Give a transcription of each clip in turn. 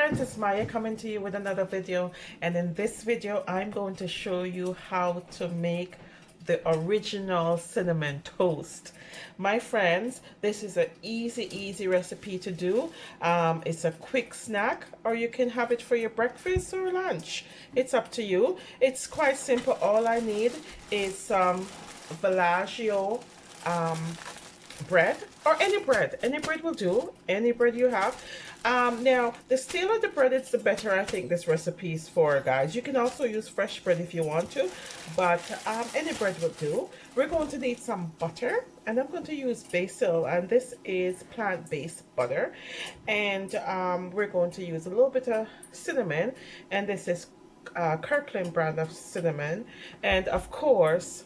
friends, it's Maya coming to you with another video, and in this video I'm going to show you how to make the original cinnamon toast. My friends, this is an easy recipe to do. It's a quick snack, or you can have it for your breakfast or lunch. It's up to you. It's quite simple. All I need is some Bellagio bread, or any bread will do, any bread you have. Now the stale the bread, it's the better. I think this recipe is for, guys. You can also use fresh bread if you want to, but any bread will do. We're going to need some butter, and I'm going to use basil, and this is plant-based butter. And we're going to use a little bit of cinnamon, and this is Kirkland brand of cinnamon, and of course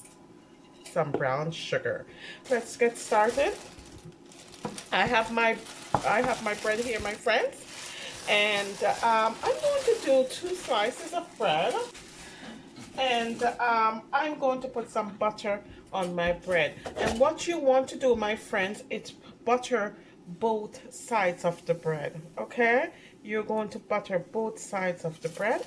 some brown sugar. Let's get started. I have my bread here, my friends, and I'm going to do 2 slices of bread, and I'm going to put some butter on my bread. And what you want to do, my friends, is butter both sides of the bread. Okay, you're going to butter both sides of the bread.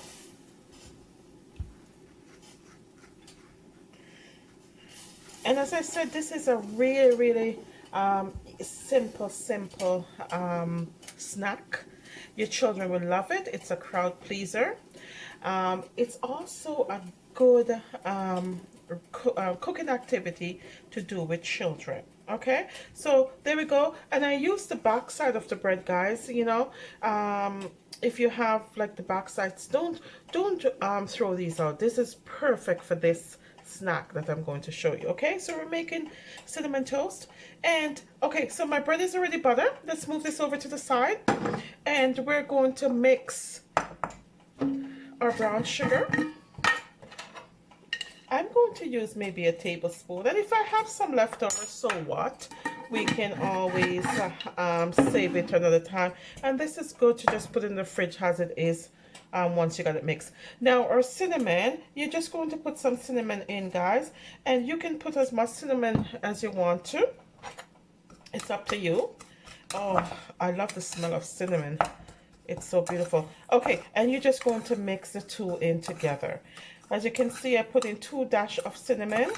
And as I said, this is a really simple snack. Your children will love it. It's a crowd pleaser. It's also a good cooking activity to do with children. Okay, so there we go. And I use the back side of the bread, guys. You know, if you have like the back sides, don't throw these out. This is perfect for this snack that I'm going to show you. Okay, so we're making cinnamon toast, and okay, so my bread is already buttered. Let's move this over to the side, and we're going to mix our brown sugar. I'm going to use maybe a tablespoon, and if I have some leftovers, so what, we can always save it another time. And this is good to just put in the fridge as it is. Once you got it mixed. Now our cinnamon, you're just going to put some cinnamon in, guys, and you can put as much cinnamon as you want to. It's up to you. Oh, I love the smell of cinnamon. It's so beautiful. Okay, and you're just going to mix the two in together. As you can see, I put in 2 dashes of cinnamon,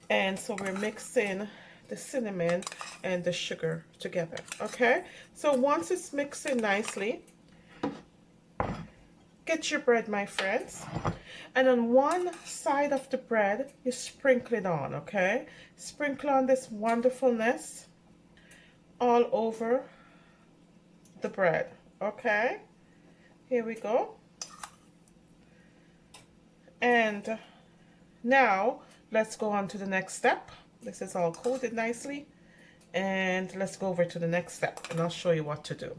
and so we're mixing the cinnamon and the sugar together. Okay, so once it's mixing nicely, get your bread, my friends, and on one side of the bread you sprinkle it on. Okay, sprinkle on this wonderfulness all over the bread. Okay, here we go. And now let's go on to the next step. This is all coated nicely, and let's go over to the next step, and I'll show you what to do.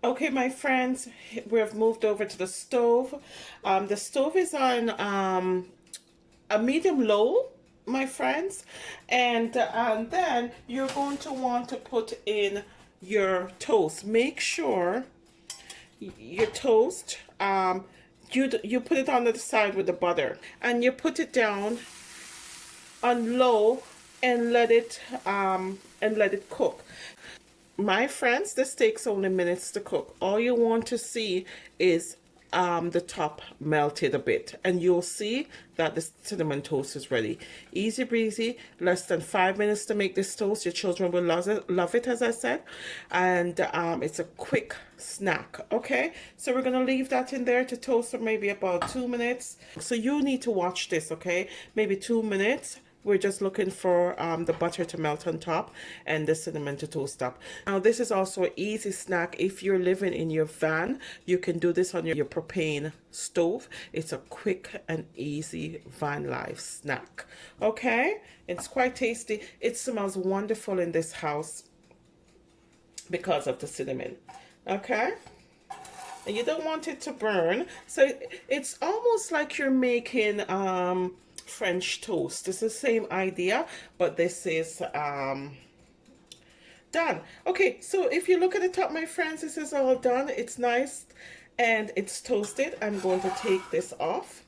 Okay, my friends, we've moved over to the stove. The stove is on a medium-low, my friends, and then you're going to want to put in your toast. Make sure your toast, you put it on the side with the butter, and you put it down on low and let it cook. My friends, this takes only minutes to cook. All you want to see is the top melted a bit, and you'll see that the cinnamon toast is ready. Easy breezy, less than 5 minutes to make this toast. Your children will love it, as I said, and it's a quick snack. Okay, so we're gonna leave that in there to toast for maybe about 2 minutes. So you need to watch this, okay? Maybe 2 minutes. We're just looking for the butter to melt on top and the cinnamon to toast up. Now this is also an easy snack. If you're living in your van, you can do this on your propane stove. It's a quick and easy van life snack. Okay, it's quite tasty. It smells wonderful in this house because of the cinnamon. Okay, and you don't want it to burn, so it's almost like you're making French toast. It's the same idea, but this is done. Okay, so if you look at the top, my friends, this is all done. It's nice and it's toasted. I'm going to take this off.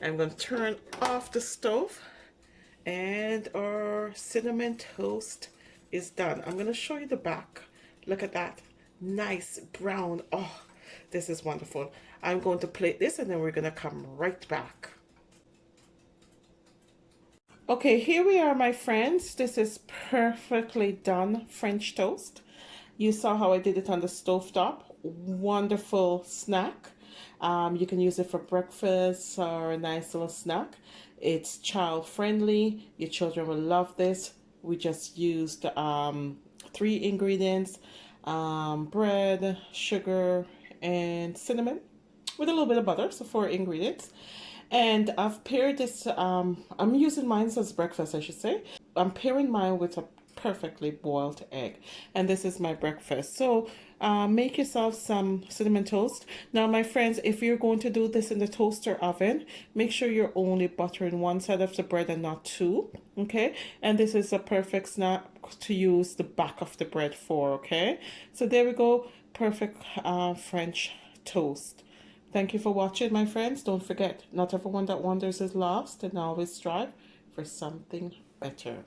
I'm going to turn off the stove, and our cinnamon toast is done. I'm going to show you the back. Look at that. nice brown. Oh, this is wonderful. I'm going to plate this and then we're going to come right back. Okay, here we are, my friends. This is perfectly done French toast. You saw how I did it on the stovetop. Wonderful snack. You can use it for breakfast or a nice little snack. It's child friendly. Your children will love this. We just used 3 ingredients, bread, sugar, and cinnamon with a little bit of butter, so 4 ingredients. And I've paired this, I'm using mine as breakfast, I should say. I'm pairing mine with a perfectly boiled egg. And this is my breakfast. So make yourself some cinnamon toast. Now, my friends, if you're going to do this in the toaster oven, make sure you're only buttering one side of the bread and not two. Okay? And this is a perfect snack to use the back of the bread for. Okay? So there we go. Perfect French toast. Thank you for watching, my friends. Don't forget, not everyone that wanders is lost, and always strive for something better.